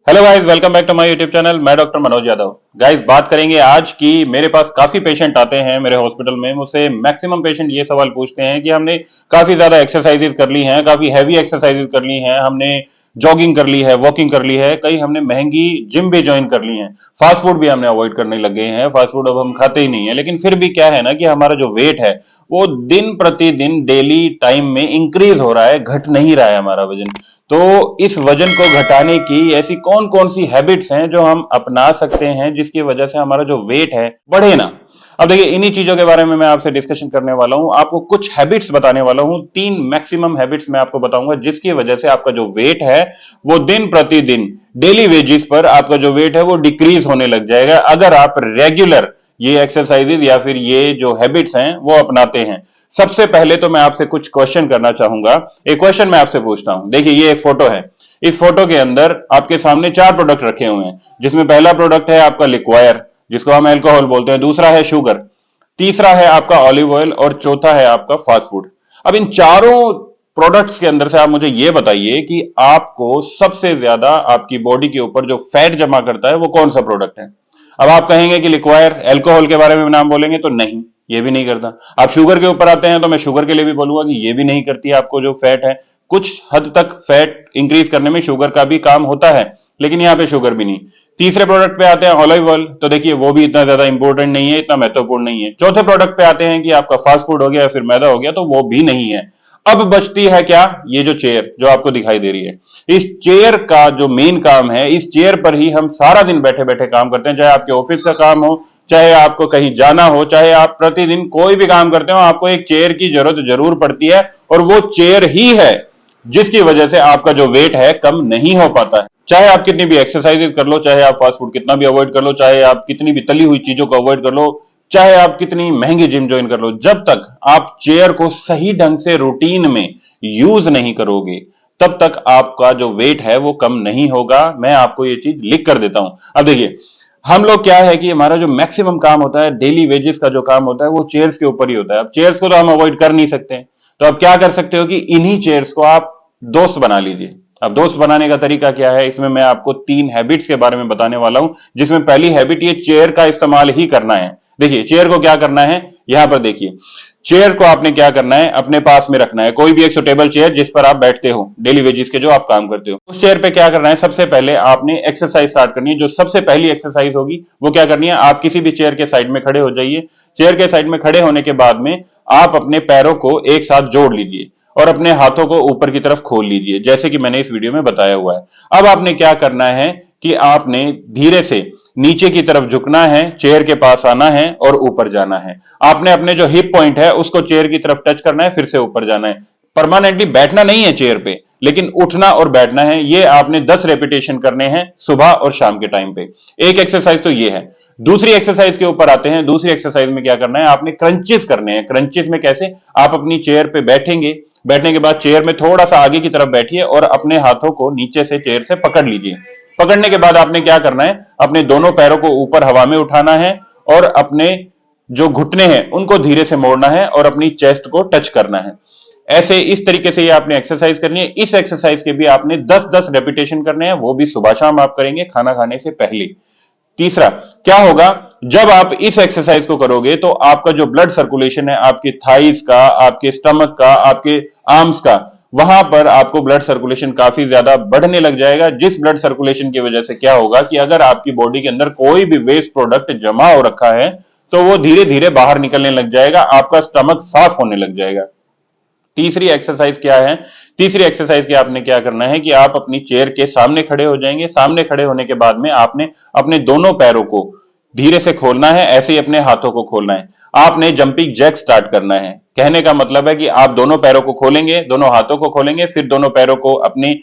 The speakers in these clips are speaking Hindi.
Hello guys, welcome back to my YouTube channel. मैं डॉक्टर मनोज यादव। गाइस, बात करेंगे आज की। मेरे पास काफी पेशेंट आते हैं मेरे हॉस्पिटल में। मुझसे मैक्सिमम पेशेंट ये सवाल पूछते हैं कि हमने काफी ज्यादा एक्सरसाइजेज कर ली हैं, काफी हैवी एक्सरसाइजेज कर ली हैं, हमने जॉगिंग कर ली है, वॉकिंग कर ली है, कई हमने महंगी जिम भी ज्वाइन कर ली है, फास्ट फूड भी हमने अवॉइड करने लगे हैं, फास्ट फूड अब हम खाते ही नहीं है। लेकिन फिर भी क्या है ना कि हमारा जो वेट है वो दिन प्रतिदिन डेली टाइम में इंक्रीज हो रहा है, घट नहीं रहा है हमारा वजन। तो इस वजन को घटाने की ऐसी कौन कौन सी हैबिट्स हैं जो हम अपना सकते हैं जिसकी वजह से हमारा जो वेट है बढ़े ना। अब देखिए, इन्हीं चीजों के बारे में मैं आपसे डिस्कशन करने वाला हूं, आपको कुछ हैबिट्स बताने वाला हूं। 3 मैक्सिमम हैबिट्स मैं आपको बताऊंगा जिसकी वजह से आपका जो वेट है वो दिन प्रतिदिन डेली वेजिस पर आपका जो वेट है वो डिक्रीज होने लग जाएगा, अगर आप रेगुलर ये एक्सरसाइजेज या फिर ये जो हैबिट्स हैं वो अपनाते हैं। सबसे पहले तो मैं आपसे कुछ क्वेश्चन करना चाहूंगा। एक क्वेश्चन मैं आपसे पूछता हूं। देखिए, ये एक फोटो है। इस फोटो के अंदर आपके सामने 4 प्रोडक्ट रखे हुए हैं, जिसमें पहला प्रोडक्ट है आपका लिक्वायर, जिसको हम अल्कोहल बोलते हैं, दूसरा है शुगर, तीसरा है आपका ऑलिव ऑयल और चौथा है आपका फास्ट फूड। अब इन चारों प्रोडक्ट्स के अंदर से आप मुझे यह बताइए कि आपको सबसे ज्यादा आपकी बॉडी के ऊपर जो फैट जमा करता है वो कौन सा प्रोडक्ट है। अब आप कहेंगे कि लिक्वायर, अल्कोहल के बारे में नाम बोलेंगे तो नहीं, ये भी नहीं करता। आप शुगर के ऊपर आते हैं तो मैं शुगर के लिए भी बोलूंगा कि ये भी नहीं करती आपको जो फैट है। कुछ हद तक फैट इंक्रीज करने में शुगर का भी काम होता है, लेकिन यहां पे शुगर भी नहीं। तीसरे प्रोडक्ट पे आते हैं ऑलिव ऑयल, तो देखिए वो भी इतना ज्यादा इंपॉर्टेंट नहीं है, इतना महत्वपूर्ण नहीं है। चौथे प्रोडक्ट पे आते हैं कि आपका फास्ट फूड हो गया या फिर मैदा हो गया, तो वो भी नहीं है। अब बचती है क्या? ये जो चेयर जो आपको दिखाई दे रही है, इस चेयर का जो मेन काम है, इस चेयर पर ही हम सारा दिन बैठे बैठे काम करते हैं। चाहे आपके ऑफिस का काम हो, चाहे आपको कहीं जाना हो, चाहे आप प्रतिदिन कोई भी काम करते हो, आपको एक चेयर की जरूरत जरूर पड़ती है। और वो चेयर ही है जिसकी वजह से आपका जो वेट है कम नहीं हो पाता है। चाहे आप कितनी भी एक्सरसाइज कर लो, चाहे आप फास्ट फूड कितना भी अवॉइड कर लो, चाहे आप कितनी भी तली हुई चीजों को अवॉइड कर लो, चाहे आप कितनी महंगी जिम ज्वाइन कर लो, जब तक आप चेयर को सही ढंग से रूटीन में यूज नहीं करोगे तब तक आपका जो वेट है वो कम नहीं होगा। मैं आपको ये चीज लिख कर देता हूं। अब देखिए, हम लोग क्या है कि हमारा जो मैक्सिमम काम होता है, डेली वेजेस का जो काम होता है, वो चेयर्स के ऊपर ही होता है। अब चेयर्स को तो हम अवॉइड कर नहीं सकते, तो अब क्या कर सकते हो कि इन्हीं चेयर्स को आप दोस्त बना लीजिए। अब दोस्त बनाने का तरीका क्या है, इसमें मैं आपको 3 हैबिट्स के बारे में बताने वाला हूं, जिसमें पहली हैबिट ये चेयर का इस्तेमाल ही करना है। देखिए, चेयर को क्या करना है, यहां पर देखिए, चेयर को आपने क्या करना है, अपने पास में रखना है। कोई भी एक सुटेबल चेयर जिस पर आप बैठते हो, डेली वेजेस के जो आप काम करते हो, उस चेयर पे क्या करना है, सबसे पहले आपने एक्सरसाइज स्टार्ट करनी है। जो सबसे पहली एक्सरसाइज होगी वो क्या करनी है, आप किसी भी चेयर के साइड में खड़े हो जाइए। चेयर के साइड में खड़े होने के बाद में आप अपने पैरों को एक साथ जोड़ लीजिए और अपने हाथों को ऊपर की तरफ खोल लीजिए, जैसे कि मैंने इस वीडियो में बताया हुआ है। अब आपने क्या करना है कि आपने धीरे से नीचे की तरफ झुकना है, चेयर के पास आना है और ऊपर जाना है। आपने अपने जो हिप पॉइंट है उसको चेयर की तरफ टच करना है, फिर से ऊपर जाना है। परमानेंटली बैठना नहीं है चेयर पे, लेकिन उठना और बैठना है। ये आपने 10 रेपिटेशन करने हैं सुबह और शाम के टाइम पे। एक एक्सरसाइज तो ये है। दूसरी एक्सरसाइज के ऊपर आते हैं। दूसरी एक्सरसाइज में क्या करना है, आपने क्रंचेस करने हैं। क्रंचेस में कैसे, आप अपनी चेयर पे बैठेंगे, बैठने के बाद चेयर में थोड़ा सा आगे की तरफ बैठिए और अपने हाथों को नीचे से चेयर से पकड़ लीजिए। पकड़ने के बाद आपने क्या करना है, अपने दोनों पैरों को ऊपर हवा में उठाना है और अपने जो घुटने हैं उनको धीरे से मोड़ना है और अपनी चेस्ट को टच करना है। ऐसे इस तरीके से ये आपने एक्सरसाइज करनी है। इस एक्सरसाइज के भी आपने 10-10 रेपिटेशन करने हैं, वो भी सुबह शाम आप करेंगे खाना खाने से पहले। तीसरा क्या होगा, जब आप इस एक्सरसाइज को करोगे तो आपका जो ब्लड सर्कुलेशन है, आपके थाइस का, आपके स्टमक का, आपके आर्म्स का, वहां पर आपको ब्लड सर्कुलेशन काफी ज्यादा बढ़ने लग जाएगा। जिस ब्लड सर्कुलेशन की वजह से क्या होगा कि अगर आपकी बॉडी के अंदर कोई भी वेस्ट प्रोडक्ट जमा हो रखा है तो वो धीरे धीरे बाहर निकलने लग जाएगा, आपका स्टमक साफ होने लग जाएगा। तीसरी एक्सरसाइज क्या है, तीसरी एक्सरसाइज के आपने क्या करना है कि आप अपनी चेयर के सामने खड़े हो जाएंगे। सामने खड़े होने के बाद में आपने अपने दोनों पैरों को धीरे से खोलना है, ऐसे ही अपने हाथों को खोलना है। आपने जंपिंग जैक स्टार्ट करना है। कहने का मतलब है कि आप दोनों पैरों को खोलेंगे, दोनों हाथों को खोलेंगे, फिर दोनों पैरों को अपनी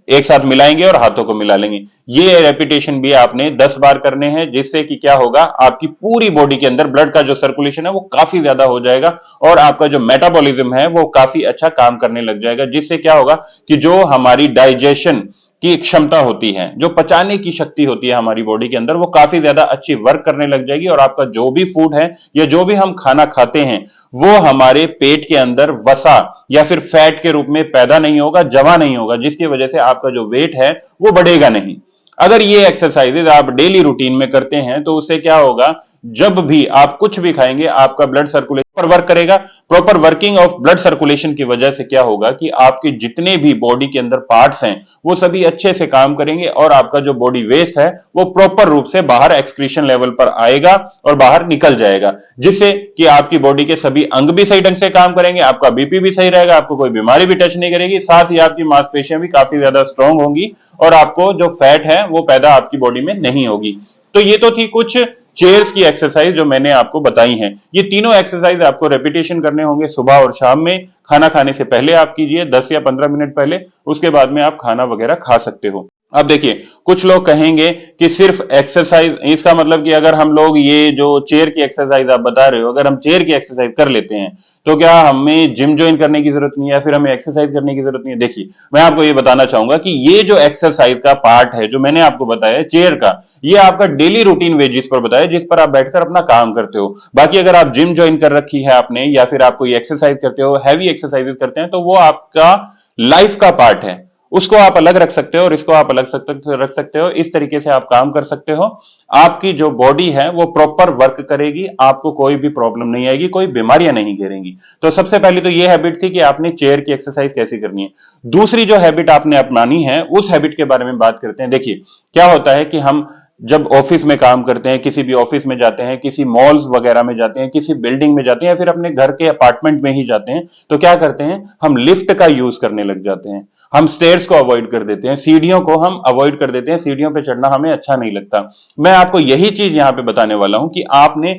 एक साथ मिलाएंगे और हाथों को मिला लेंगे। ये रेपिटेशन भी आपने 10 बार करने हैं, जिससे कि क्या होगा, आपकी पूरी बॉडी के अंदर ब्लड का जो सर्कुलेशन है वो काफी ज्यादा हो जाएगा और आपका जो मेटाबॉलिज्म है वो काफी अच्छा काम करने लग जाएगा। जिससे क्या होगा कि जो हमारी डाइजेशन की क्षमता होती है, जो पचाने की शक्ति होती है हमारी बॉडी के अंदर, वो काफी ज्यादा अच्छी वर्क करने लग जाएगी और आपका जो भी फूड है या जो भी हम खाना खाते हैं वो हमारे पेट के अंदर वसा या फिर फैट के रूप में पैदा नहीं होगा, जमा नहीं होगा, जिसकी वजह से आपका जो वेट है वो बढ़ेगा नहीं। अगर ये एक्सरसाइजेज आप डेली रूटीन में करते हैं तो उससे क्या होगा, जब भी आप कुछ भी खाएंगे आपका ब्लड सर्कुलेशन पर वर्क करेगा। Proper working of blood circulation की वजह से क्या होगा कि आपके जितने भी बॉडी के अंदर पार्ट्स हैं वो सभी अच्छे से काम करेंगे और आपका जो बॉडी वेस्ट है वो प्रॉपर रूप से बाहर एक्सक्रीशन लेवल पर आएगा और बाहर निकल जाएगा, जिससे कि आपकी बॉडी के सभी अंग भी सही ढंग से काम करेंगे, आपका बीपी भी सही रहेगा, आपको कोई बीमारी भी टच नहीं करेगी, साथ ही आपकी मांसपेशियां भी काफी ज्यादा स्ट्रांग होंगी और आपको जो फैट है वो पैदा आपकी बॉडी में नहीं होगी। तो ये तो थी कुछ चेयर्स की एक्सरसाइज जो मैंने आपको बताई हैं। ये तीनों एक्सरसाइज आपको रेपिटेशन करने होंगे सुबह और शाम में। खाना खाने से पहले आप कीजिए, 10 या 15 मिनट पहले, उसके बाद में आप खाना वगैरह खा सकते हो। अब देखिए, कुछ लोग कहेंगे कि सिर्फ एक्सरसाइज, इसका मतलब कि अगर हम लोग ये जो चेयर की एक्सरसाइज आप बता रहे हो, अगर हम चेयर की एक्सरसाइज कर लेते हैं तो क्या हमें जिम ज्वाइन करने की जरूरत नहीं है या फिर हमें एक्सरसाइज करने की जरूरत नहीं है? देखिए, मैं आपको ये बताना चाहूंगा कि ये जो एक्सरसाइज का पार्ट है जो मैंने आपको बताया चेयर का, ये आपका डेली रूटीन बेसिस पर बताया जिस पर आप बैठकर अपना काम करते हो। बाकी अगर आप जिम ज्वाइन कर रखी है आपने या फिर आप कोई एक्सरसाइज करते हो, हैवी एक्सरसाइज करते हैं, तो वो आपका लाइफ का पार्ट है, उसको आप अलग रख सकते हो और इसको आप अलग रख सकते हो। इस तरीके से आप काम कर सकते हो। आपकी जो बॉडी है वो प्रॉपर वर्क करेगी, आपको कोई भी प्रॉब्लम नहीं आएगी, कोई बीमारियां नहीं घेरेंगी। तो सबसे पहले तो ये हैबिट थी कि आपने चेयर की एक्सरसाइज कैसे करनी है। दूसरी जो हैबिट आपने अपनानी है उस हैबिट के बारे में बात करते हैं। देखिए, क्या होता है कि हम जब ऑफिस में काम करते हैं, किसी भी ऑफिस में जाते हैं, किसी मॉल्स वगैरह में जाते हैं, किसी बिल्डिंग में जाते हैं या फिर अपने घर के अपार्टमेंट में ही जाते हैं, तो क्या करते हैं, हम लिफ्ट का यूज करने लग जाते हैं। हम स्टेयर्स को अवॉइड कर देते हैं, सीढ़ियों को हम अवॉइड कर देते हैं, सीढ़ियों पे चढ़ना हमें अच्छा नहीं लगता। मैं आपको यही चीज यहां पे बताने वाला हूं कि आपने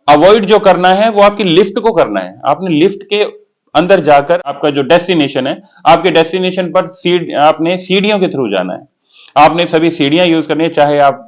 अवॉइड जो करना है वो आपकी लिफ्ट को करना है। आपने लिफ्ट के अंदर जाकर आपका जो डेस्टिनेशन है, आपके डेस्टिनेशन पर आपने सीढ़ियों के थ्रू जाना है। आपने सभी सीढ़ियां यूज करनी है, चाहे आप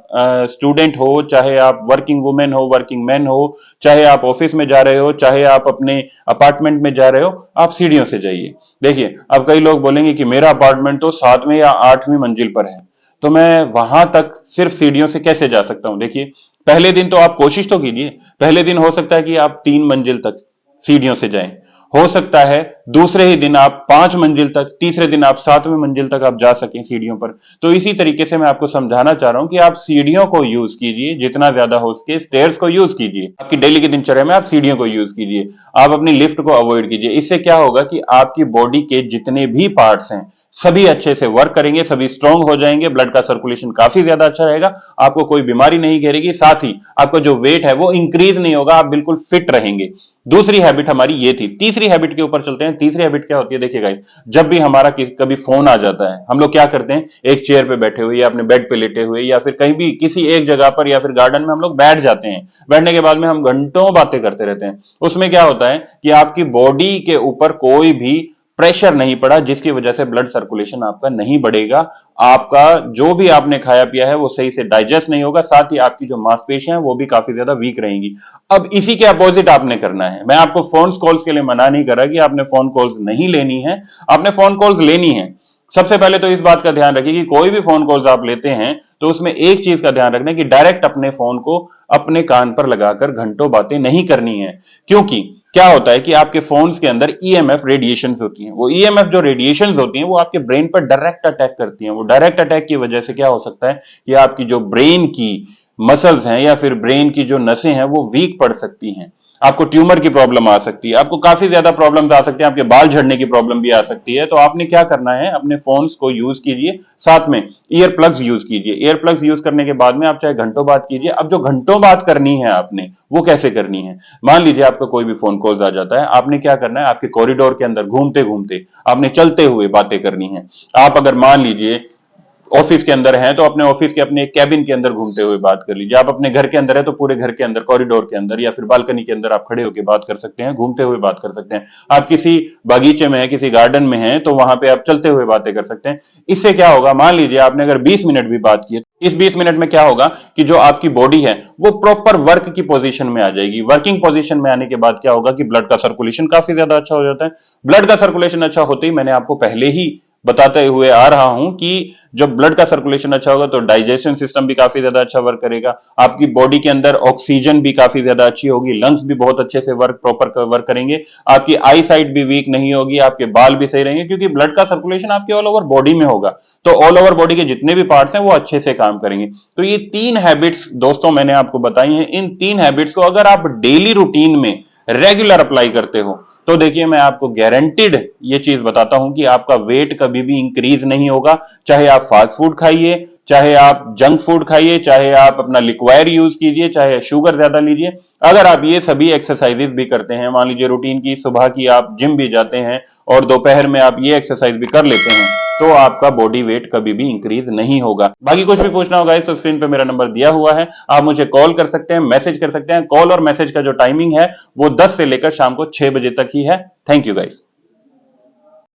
स्टूडेंट हो, चाहे आप वर्किंग वुमेन हो, वर्किंग मैन हो, चाहे आप ऑफिस में जा रहे हो, चाहे आप अपने अपार्टमेंट में जा रहे हो, आप सीढ़ियों से जाइए। देखिए, अब कई लोग बोलेंगे कि मेरा अपार्टमेंट तो 7वीं या 8वीं मंजिल पर है, तो मैं वहां तक सिर्फ सीढ़ियों से कैसे जा सकता हूं? देखिए, पहले दिन तो आप कोशिश तो कीजिए। पहले दिन हो सकता है कि आप 3 मंजिल तक सीढ़ियों से जाएं, हो सकता है दूसरे ही दिन आप 5 मंजिल तक, तीसरे दिन आप 7वीं मंजिल तक आप जा सकें सीढ़ियों पर। तो इसी तरीके से मैं आपको समझाना चाह रहा हूं कि आप सीढ़ियों को यूज कीजिए, जितना ज्यादा हो सके स्टेयर्स को यूज कीजिए। आपकी डेली की दिनचर्या में आप सीढ़ियों को यूज कीजिए, आप अपनी लिफ्ट को अवॉइड कीजिए। इससे क्या होगा कि आपकी बॉडी के जितने भी पार्ट्स हैं सभी अच्छे से वर्क करेंगे, सभी स्ट्रांग हो जाएंगे, ब्लड का सर्कुलेशन काफी ज्यादा अच्छा रहेगा, आपको कोई बीमारी नहीं घेरेगी, साथ ही आपका जो वेट है वो इंक्रीज नहीं होगा, आप बिल्कुल फिट रहेंगे। दूसरी हैबिट हमारी ये थी। तीसरी हैबिट के ऊपर चलते हैं। तीसरी हैबिट क्या होती है? देखिए गाइस, जब भी हमारा कभी फोन आ जाता है, हम लोग क्या करते हैं, एक चेयर पे बैठे हुए या अपने बेड पे लेटे हुए या फिर कहीं भी किसी एक जगह पर या फिर गार्डन में हम लोग बैठ जाते हैं। बैठने के बाद में हम घंटों बातें करते रहते हैं। उसमें क्या होता है कि आपकी बॉडी के ऊपर कोई भी प्रेशर नहीं पड़ा, जिसकी वजह से ब्लड सर्कुलेशन आपका नहीं बढ़ेगा, आपका जो भी आपने खाया पिया है वो सही से डाइजेस्ट नहीं होगा, साथ ही आपकी जो मांसपेशियां हैं वो भी काफी ज्यादा वीक रहेंगी। अब इसी के अपोजिट आपने करना है। मैं आपको फोन कॉल्स के लिए मना नहीं कर रहा कि आपने फोन कॉल्स नहीं लेनी है, आपने फोन कॉल्स लेनी है। सबसे पहले तो इस बात का ध्यान रखिए कि कोई भी फोन कॉल्स आप लेते हैं तो उसमें एक चीज का ध्यान रखना है कि डायरेक्ट अपने फोन को अपने कान पर लगाकर घंटों बातें नहीं करनी है। क्योंकि क्या होता है कि आपके फोन्स के अंदर ईएमएफ रेडिएशंस होती हैं। वो ईएमएफ जो रेडिएशंस होती हैं वो आपके ब्रेन पर डायरेक्ट अटैक करती हैं। वो डायरेक्ट अटैक की वजह से क्या हो सकता है कि आपकी जो ब्रेन की मसल्स हैं या फिर ब्रेन की जो नसें हैं वो वीक पड़ सकती हैं, आपको ट्यूमर की प्रॉब्लम आ सकती है, आपको काफी ज्यादा प्रॉब्लम्स आ सकती है, आपके बाल झड़ने की प्रॉब्लम भी आ सकती है। तो आपने क्या करना है, अपने फोन्स को यूज कीजिए, साथ में ईयर प्लग्स यूज कीजिए। ईयर प्लग्स यूज करने के बाद में आप चाहे घंटों बात कीजिए। अब जो घंटों बात करनी है आपने, वो कैसे करनी है? मान लीजिए आपका कोई भी फोन कॉल्स आ जाता है, आपने क्या करना है, आपके कॉरिडोर के अंदर घूमते घूमते आपने चलते हुए बातें करनी है। आप अगर मान लीजिए ऑफिस के अंदर हैं तो अपने ऑफिस के अपने कैबिन के अंदर घूमते हुए बात कर लीजिए। आप अपने घर के अंदर है तो पूरे घर के अंदर, कॉरिडोर के अंदर या फिर बालकनी के अंदर आप खड़े होकर बात कर सकते हैं, घूमते हुए बात कर सकते हैं। आप किसी बागीचे में है, किसी गार्डन में है तो वहां पे आप चलते हुए बातें कर सकते हैं। इससे क्या होगा, मान लीजिए आपने अगर 20 मिनट भी बात की, इस 20 मिनट में क्या होगा कि जो आपकी बॉडी है वो प्रॉपर वर्क की पोजीशन में आ जाएगी। वर्किंग पोजीशन में आने के बाद क्या होगा कि ब्लड का सर्कुलेशन काफी ज्यादा अच्छा हो जाता है। ब्लड का सर्कुलेशन अच्छा होते ही, मैंने आपको पहले ही बताते हुए आ रहा हूं कि जब ब्लड का सर्कुलेशन अच्छा होगा तो डाइजेशन सिस्टम भी काफी ज्यादा अच्छा वर्क करेगा, आपकी बॉडी के अंदर ऑक्सीजन भी काफी ज्यादा अच्छी होगी, लंग्स भी बहुत अच्छे से प्रॉपर वर्क करेंगे, आपकी आई साइट भी वीक नहीं होगी, आपके बाल भी सही रहेंगे, क्योंकि ब्लड का सर्कुलेशन आपके ऑल ओवर बॉडी में होगा, तो ऑल ओवर बॉडी के जितने भी पार्ट्स हैं वो अच्छे से काम करेंगे। तो ये 3 हैबिट्स दोस्तों मैंने आपको बताई हैं। इन 3 हैबिट्स को अगर आप डेली रूटीन में रेगुलर अप्लाई करते हो तो देखिए मैं आपको गारंटीड ये चीज बताता हूं कि आपका वेट कभी भी इंक्रीज नहीं होगा, चाहे आप फास्ट फूड खाइए, चाहे आप जंक फूड खाइए, चाहे आप अपना लिक्वायर यूज कीजिए, चाहे शुगर ज्यादा लीजिए। अगर आप ये सभी एक्सरसाइजेज भी करते हैं, मान लीजिए रूटीन की सुबह की आप जिम भी जाते हैं और दोपहर में आप ये एक्सरसाइज भी कर लेते हैं, तो आपका बॉडी वेट कभी भी इंक्रीज नहीं होगा। बाकी कुछ भी पूछना होगा तो स्क्रीन पे मेरा नंबर दिया हुआ है, आप मुझे कॉल कर सकते हैं, मैसेज कर सकते हैं। कॉल और मैसेज का जो टाइमिंग है वो 10 से लेकर शाम को 6 बजे तक ही है। Thank you guys.